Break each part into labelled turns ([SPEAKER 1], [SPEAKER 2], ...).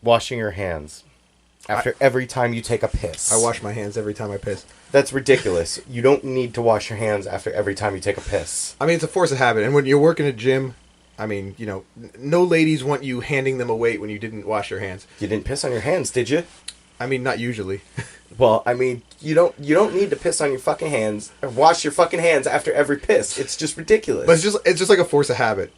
[SPEAKER 1] washing your hands after every time you take a piss.
[SPEAKER 2] I wash my hands every time I piss.
[SPEAKER 1] That's ridiculous. You don't need to wash your hands after every time you take a piss.
[SPEAKER 2] I mean, it's a force of habit. And when you're working at a gym, I mean, you know, no ladies want you handing them a weight when you didn't wash your hands.
[SPEAKER 1] You didn't piss on your hands, did you?
[SPEAKER 2] I mean, not usually.
[SPEAKER 1] Well, I mean, you don't need to piss on your fucking hands or wash your fucking hands after every piss. It's just ridiculous.
[SPEAKER 2] But it's just like a force of habit.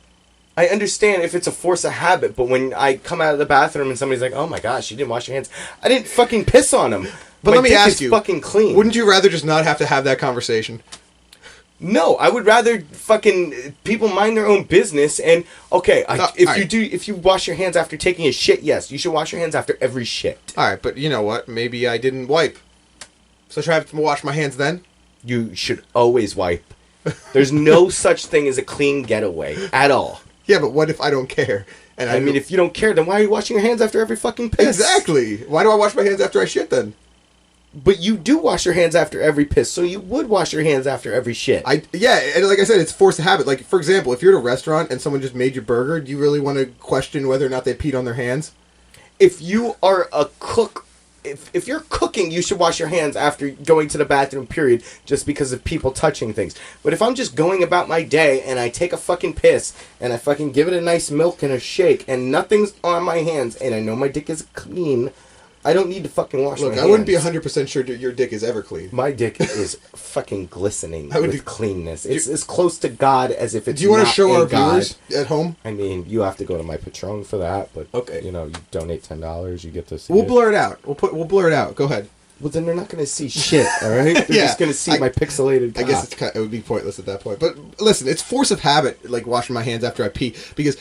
[SPEAKER 1] I understand if it's a force of habit, but when I come out of the bathroom and somebody's like, "Oh my gosh, you didn't wash your hands," I didn't fucking piss on them.
[SPEAKER 2] But
[SPEAKER 1] my
[SPEAKER 2] let me
[SPEAKER 1] dick
[SPEAKER 2] ask
[SPEAKER 1] is
[SPEAKER 2] you,
[SPEAKER 1] fucking clean.
[SPEAKER 2] Wouldn't you rather just not have to have that conversation?
[SPEAKER 1] No, I would rather fucking people mind their own business. And okay, if you wash your hands after taking a shit, yes, you should wash your hands after every shit.
[SPEAKER 2] All right, but you know what? Maybe I didn't wipe, so should I have to wash my hands then?
[SPEAKER 1] You should always wipe. There's no such thing as a clean getaway at all.
[SPEAKER 2] Yeah, but what if I don't care? And
[SPEAKER 1] I mean, if you don't care, then why are you washing your hands after every fucking piss?
[SPEAKER 2] Exactly. Why do I wash my hands after I shit then?
[SPEAKER 1] But you do wash your hands after every piss, so you would wash your hands after every shit.
[SPEAKER 2] Yeah, and like I said, it's force of habit. Like, for example, if you're at a restaurant and someone just made your burger, do you really want to question whether or not they peed on their hands?
[SPEAKER 1] If you are a cook, if you're cooking, you should wash your hands after going to the bathroom, period, just because of people touching things. But if I'm just going about my day and I take a fucking piss and I fucking give it a nice milk and a shake and nothing's on my hands and I know my dick is clean, I don't need to fucking wash my hands.
[SPEAKER 2] Look, I wouldn't be 100% sure your dick is ever clean.
[SPEAKER 1] My dick is fucking glistening with cleanness. It's as close to God as if it's.
[SPEAKER 2] Do you want to show our
[SPEAKER 1] God.
[SPEAKER 2] viewers at home?
[SPEAKER 1] I mean, you have to go to my Patreon for that, but
[SPEAKER 2] okay,
[SPEAKER 1] you know, you donate $10, you get to see.
[SPEAKER 2] We'll blur it out. We'll blur it out. Go ahead.
[SPEAKER 1] Well, then they're not going to see shit. All right, they're just going to see my pixelated cock.
[SPEAKER 2] I guess it would be pointless at that point. But listen, it's force of habit, like washing my hands after I pee, because.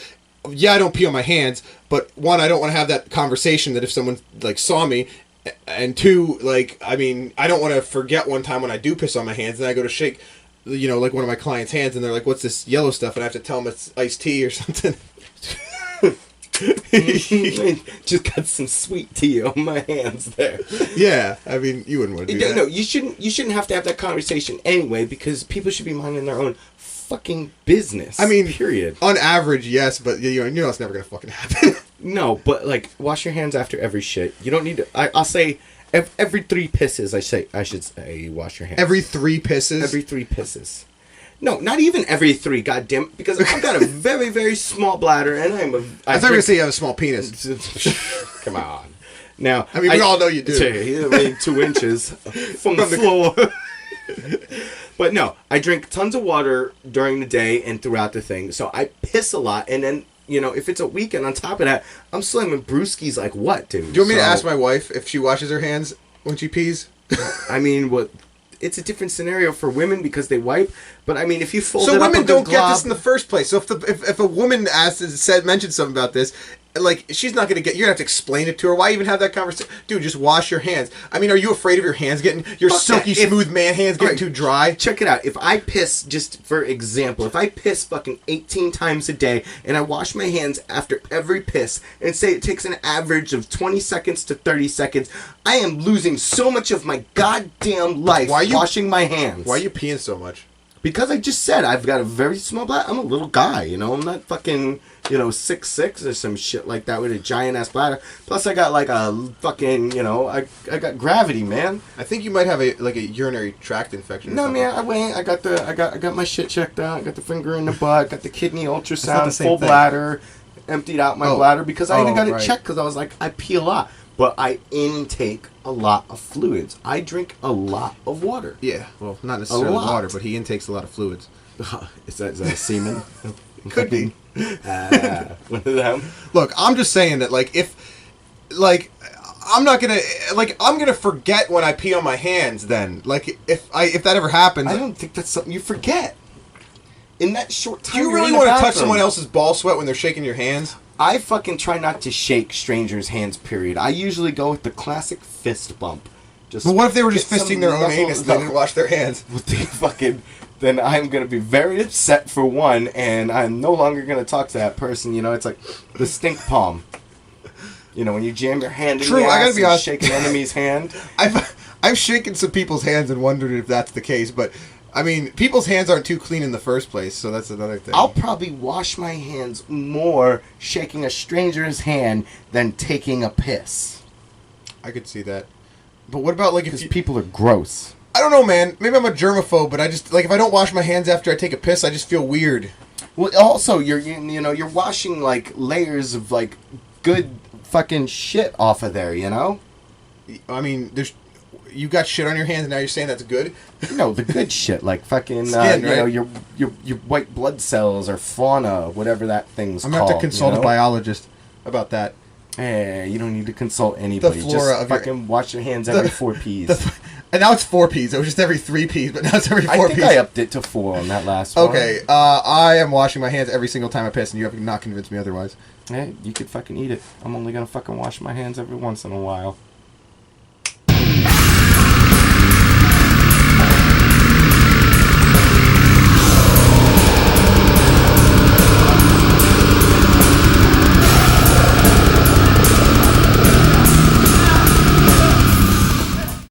[SPEAKER 2] Yeah, I don't pee on my hands, but one, I don't want to have that conversation that if someone like saw me, and two, like, I mean, I don't want to forget one time when I do piss on my hands and I go to shake, you know, like one of my clients' hands and they're like, "What's this yellow stuff?" And I have to tell them it's iced tea or something.
[SPEAKER 1] Just got some sweet tea on my hands there.
[SPEAKER 2] Yeah, I mean, you wouldn't want to do that.
[SPEAKER 1] No, you shouldn't have to have that conversation anyway, because people should be minding their own fucking business.
[SPEAKER 2] I mean,
[SPEAKER 1] period.
[SPEAKER 2] On average, yes, but you know it's never gonna fucking happen.
[SPEAKER 1] No, but like, wash your hands after every shit. You don't need to. I'll say every 3 pisses. I should say wash your hands.
[SPEAKER 2] Every 3 pisses.
[SPEAKER 1] Every 3 pisses. No, not even every 3. Goddamn, because I've got a very, very small bladder, and I
[SPEAKER 2] thought you were gonna say you have a small penis.
[SPEAKER 1] Come on. Now,
[SPEAKER 2] I mean, we all know you do.
[SPEAKER 1] I mean, 2 inches from the floor. But no, I drink tons of water during the day and throughout the thing, so I piss a lot, and then, you know, if it's a weekend on top of that, I'm slamming brewskis like what, dude?
[SPEAKER 2] Do you want me to ask my wife if she washes her hands when she pees?
[SPEAKER 1] I mean, it's a different scenario for women because they wipe, but I mean, if you fold
[SPEAKER 2] so
[SPEAKER 1] it up
[SPEAKER 2] women
[SPEAKER 1] a
[SPEAKER 2] don't
[SPEAKER 1] glob,
[SPEAKER 2] get this in the first place. So if a woman mentioned something about this, like, she's not gonna get. You're gonna have to explain it to her. Why even have that conversation, dude? Just wash your hands. I mean, are you afraid of your hands getting silky smooth man hands getting too dry?
[SPEAKER 1] Check it out. If I piss, just for example, if I piss fucking 18 times a day and I wash my hands after every piss, and say it takes an average of 20 seconds to 30 seconds, I am losing so much of my goddamn life washing my hands.
[SPEAKER 2] Why are you peeing so much?
[SPEAKER 1] Because I just said I've got a very small bladder. I'm a little guy, you know. I'm not fucking, 6'6" or some shit like that with a giant ass bladder. Plus, I got like a fucking, I got gravity, man.
[SPEAKER 2] I think you might have a urinary tract infection.
[SPEAKER 1] No, man. I went. I got my shit checked out. I got the finger in the butt. Got the kidney ultrasound. Full bladder. Emptied out my bladder because I even got it checked because I was like, I pee a lot. But I intake a lot of fluids. I drink a lot of water.
[SPEAKER 2] Yeah, well, not necessarily water, but he intakes a lot to
[SPEAKER 1] is that a semen?
[SPEAKER 2] Could be.
[SPEAKER 1] One of them.
[SPEAKER 2] Look, I'm just saying that, I'm not gonna, I'm gonna forget when I pee on my hands then. Like, if that ever happens.
[SPEAKER 1] I don't think that's something you forget. In that short time,
[SPEAKER 2] do you really want to touch someone else's ball sweat when they're shaking your hands?
[SPEAKER 1] I fucking try not to shake strangers' hands, period. I usually go with the classic fist bump.
[SPEAKER 2] But what if they were just fisting their own anus and they didn't wash their hands?
[SPEAKER 1] With the then I'm going to be very upset for one, and I'm no longer going to talk to that person. It's like the stink palm. When you jam your hand in the ass, I gotta be honest, shake an enemy's hand.
[SPEAKER 2] I've shaken some people's hands and wondered if that's the case, but I mean, people's hands aren't too clean in the first place, so that's another thing.
[SPEAKER 1] I'll probably wash my hands more shaking a stranger's hand than taking a piss.
[SPEAKER 2] I could see that. But what about, like,
[SPEAKER 1] Because people are gross.
[SPEAKER 2] I don't know, man. Maybe I'm a germaphobe, but I just, like, if I don't wash my hands after I take a piss, I just feel weird.
[SPEAKER 1] Well, also, you're washing, like, layers of, like, good fucking shit off of there, you know?
[SPEAKER 2] I mean, you got shit on your hands, and now you're saying that's good?
[SPEAKER 1] No, the good shit, like fucking,
[SPEAKER 2] Skin, right?
[SPEAKER 1] your white blood cells or fauna, whatever that thing's called.
[SPEAKER 2] I'm going to have to consult a biologist about that.
[SPEAKER 1] Hey, you don't need to consult anybody.
[SPEAKER 2] The flora
[SPEAKER 1] just
[SPEAKER 2] of
[SPEAKER 1] fucking wash your hands every 4 Ps.
[SPEAKER 2] And now it's 4 Ps. It was just every 3 Ps, but now it's every 4 Ps.
[SPEAKER 1] I think I upped it to 4 on that last one.
[SPEAKER 2] Okay, I am washing my hands every single time I piss, and you have not convinced me otherwise.
[SPEAKER 1] Hey, you could fucking eat it. I'm only gonna fucking wash my hands every once in a while.